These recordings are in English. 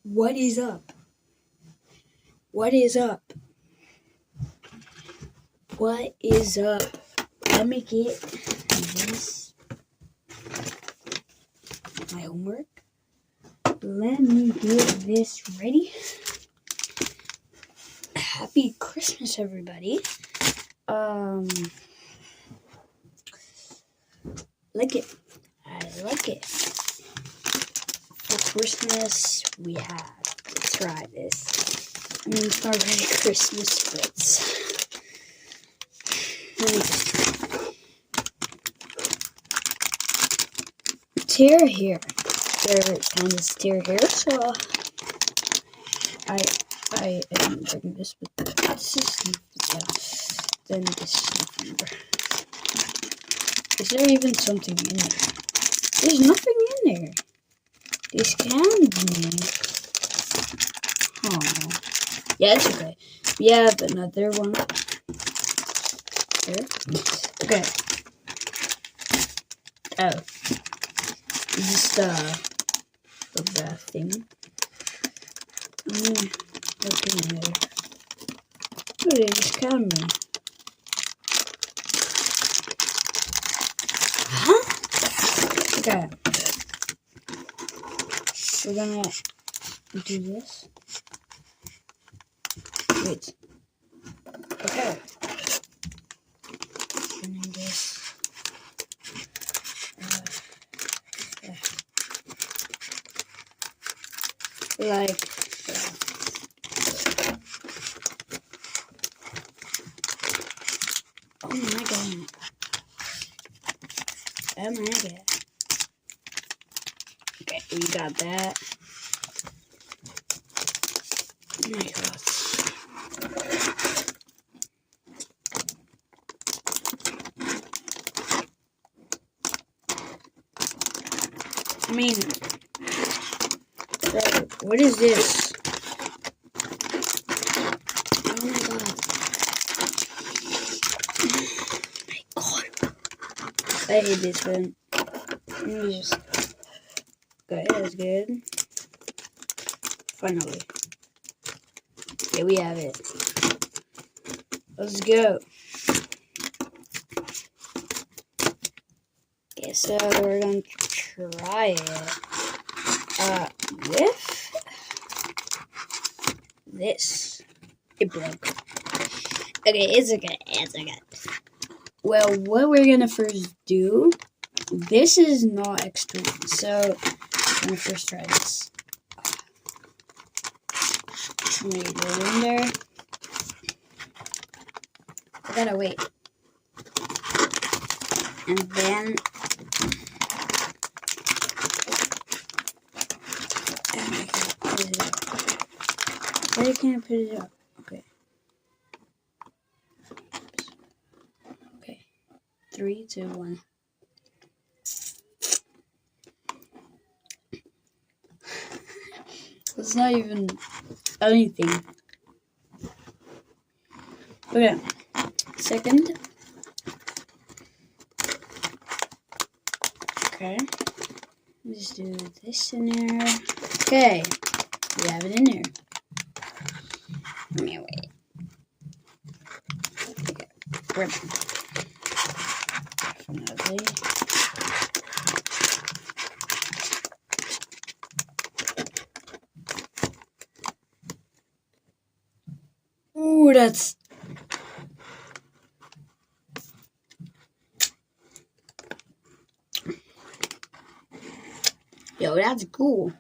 What is up? What is up? What is up? Let me get this. My homework. Let me get this ready. Happy Christmas, everybody. Like it. I like it. For Christmas, we have, let's try this. It's not really Christmas spritz. Let me just try. Tear here. They're kind of tear here, so I didn't bring this, but this is then this is November. Is there even something in there? There's nothing in there. This candy. Oh. Yeah, it's okay. We have another one. Here. Okay. Oh. Is this the bath thing? Look in there. Oh, they just canned me. Huh? Okay. We're gonna do this. Wait. Okay. And this. Like. Oh my god. Oh my god. Okay, we got that. Oh my god. I mean, what is this? Oh my god. Oh my god. I hate this one. Let me just. Okay, that's good. Finally. Okay, we have it. Let's go. Okay, so we're gonna try it. With this. It broke. Okay, it's okay. It's okay. Well, what we're gonna first do. This is not extreme, so I'm gonna first try this. I'm gonna go in there. I gotta wait. And then put it up. Why can't I put it up? Okay. Okay. 3, 2, 1. It's not even anything. Okay. Second. Okay. Let's do this in there. Okay. We have it in there. Let me wait. Okay. Rip. Definitely. Ooh, that's. Yo, that's cool.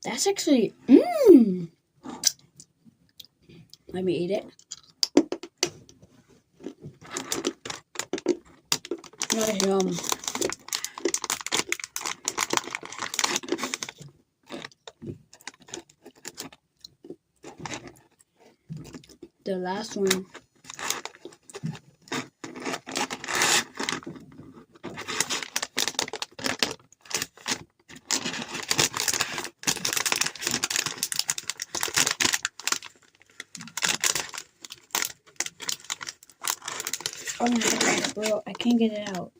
That's actually. Let me eat it. Nice, yum. The last one. Oh my god, bro, I can't get it out.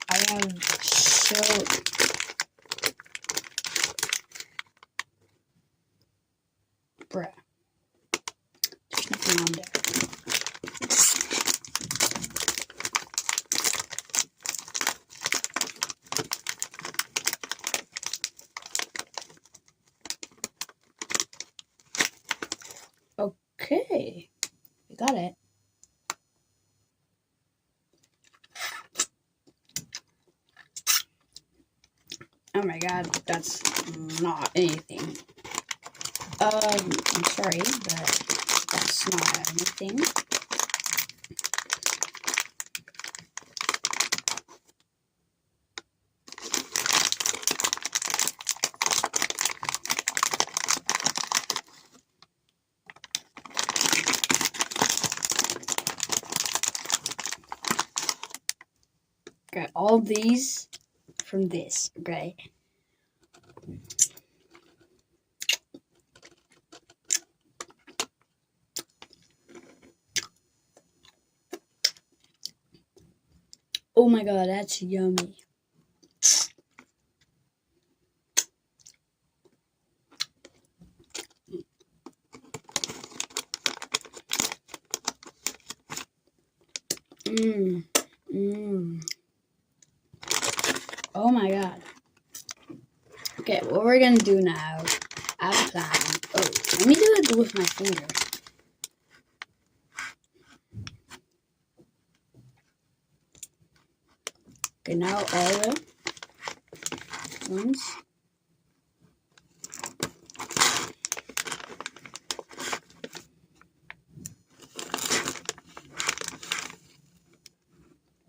I am so Okay, we got it. Oh my god, that's not anything. I'm sorry, but that's not anything. Got all these from this, okay? Oh my god, that's yummy. Oh my god. Okay, what we're gonna do now, I have a plan. Oh, let me do it with my finger. Okay, now all the ones.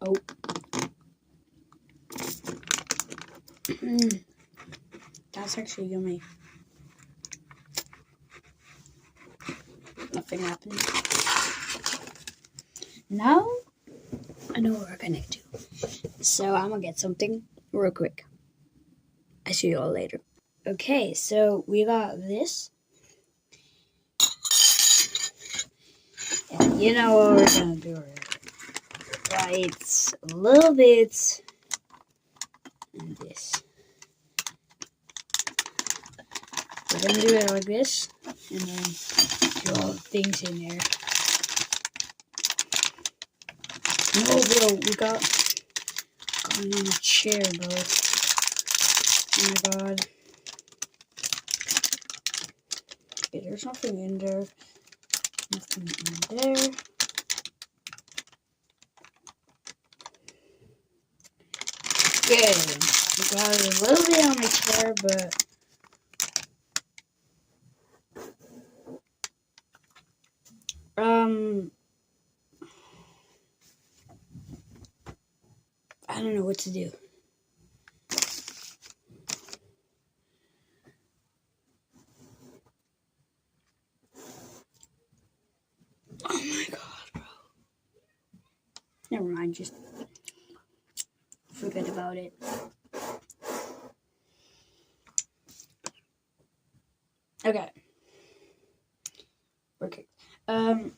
Oh. That's actually yummy. Nothing happened. Now, I know what we're gonna do. So I'm gonna get something real quick. I see you all later. Okay, so we got this. And you know what we're gonna do, right? A little bit. And this. We're gonna do it like this. And then do all the things in there. No, bro, we got on a chair, bro. Oh my god. Okay, there's nothing in there. Nothing in there. Okay, we got a little bit on my chair, but I don't know what to do. Oh my god, bro. Never mind, just forget about it. Okay. Okay. I'm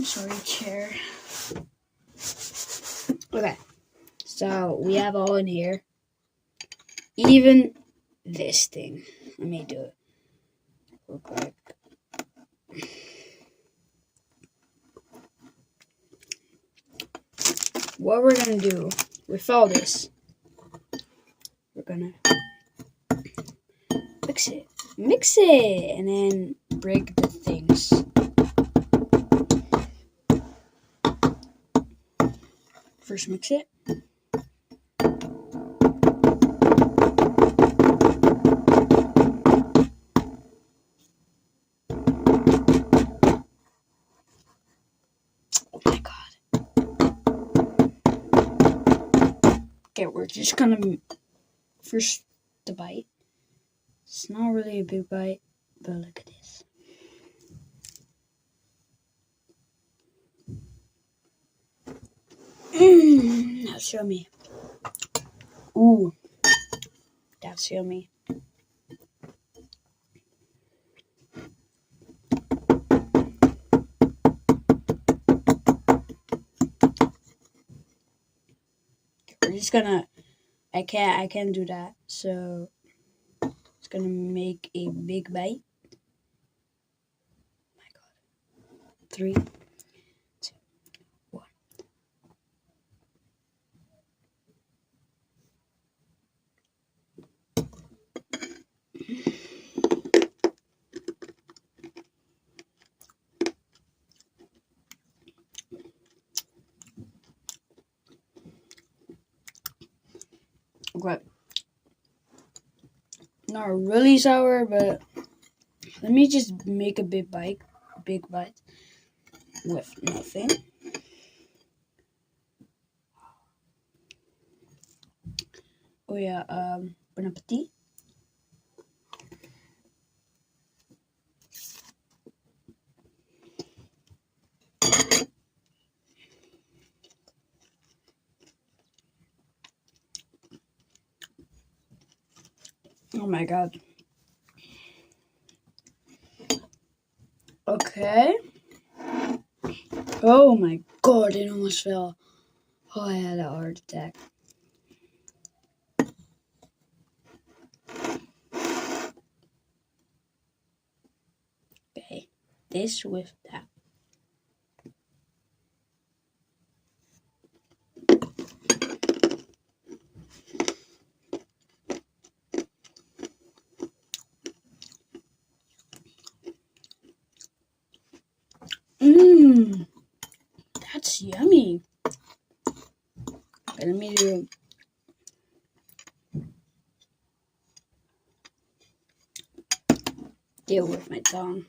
sorry, chair. Okay. So we have all in here. Even this thing. Let me do it real quick. What we're gonna do with all this, we're gonna mix it, and then break the things. First mix it. Oh my god. Okay, we're just gonna first the bite. It's not really a big bite, but look at this. That's yummy. Ooh, that's yummy. We're just gonna. I can't do that. So it's gonna make a big bite. Oh my god. 3, 2, 1. Okay. Not really sour, but let me just make a big bite with nothing. Oh yeah, bon appetit. Oh my god. Okay. Oh my god, it almost fell. Oh, I had a heart attack. Okay, this with that. Mmm, that's yummy. Okay, let me deal with my tongue.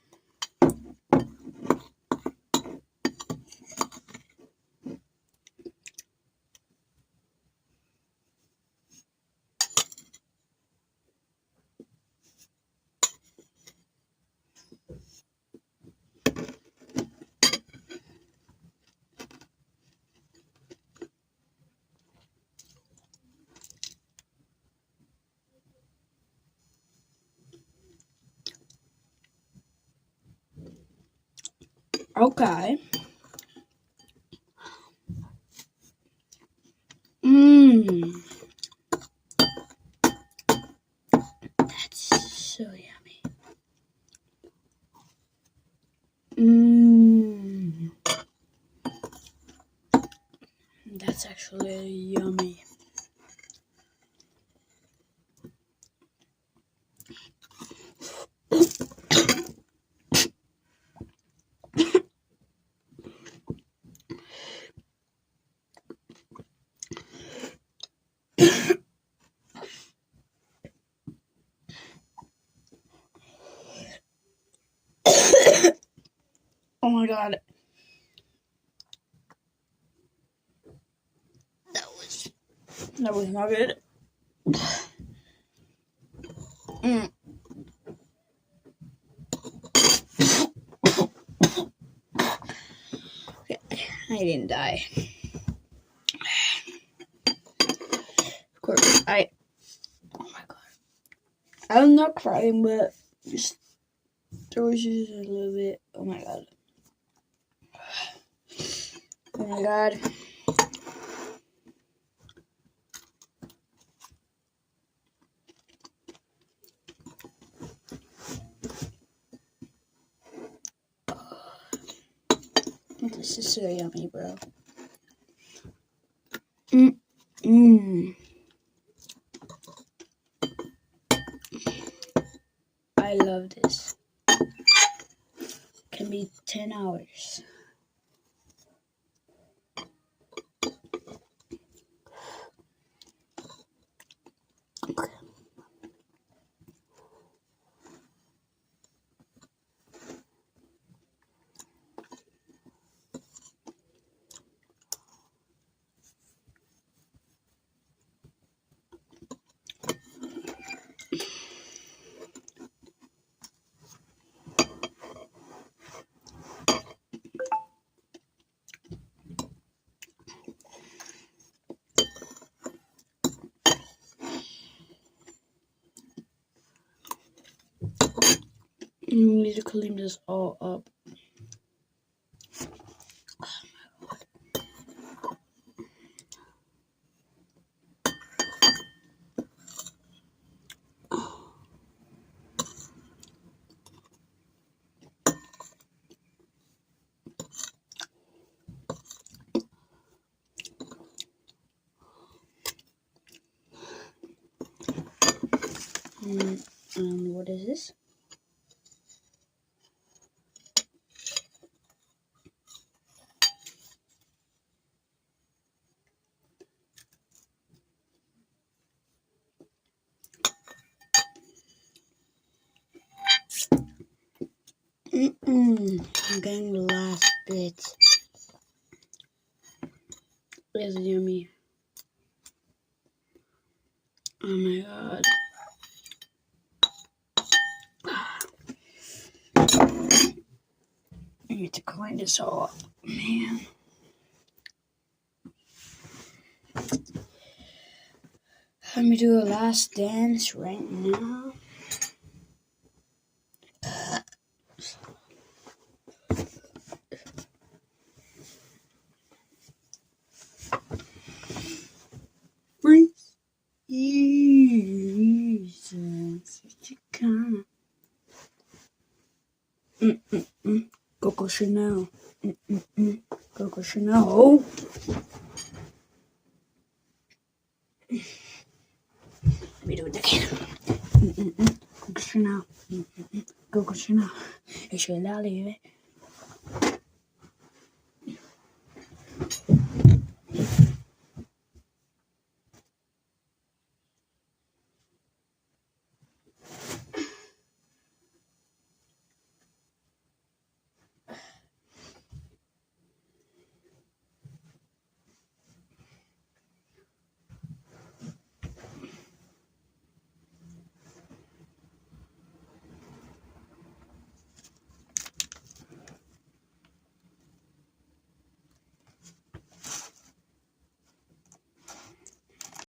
Okay. Mmm. That's so yummy. Mmm. That's actually yummy. Oh my god. That was not good. Mm. Okay, I didn't die. Of course, oh my god. I'm not crying, but just there was just a little bit. Oh my god. Oh my god. This is so yummy, bro. Mmm. I love this. Can be 10 hours. Okay. We need to clean this all up. And what is this? I'm getting the last bit. It's yummy. Oh my god. I need to clean this all up, man. Let me do a last dance right now. Jesus, you kind of. Coco Chanel. Coco Chanel. Oh. Let me do it again. Coco Chanel. Coco Chanel. Et je vais là, les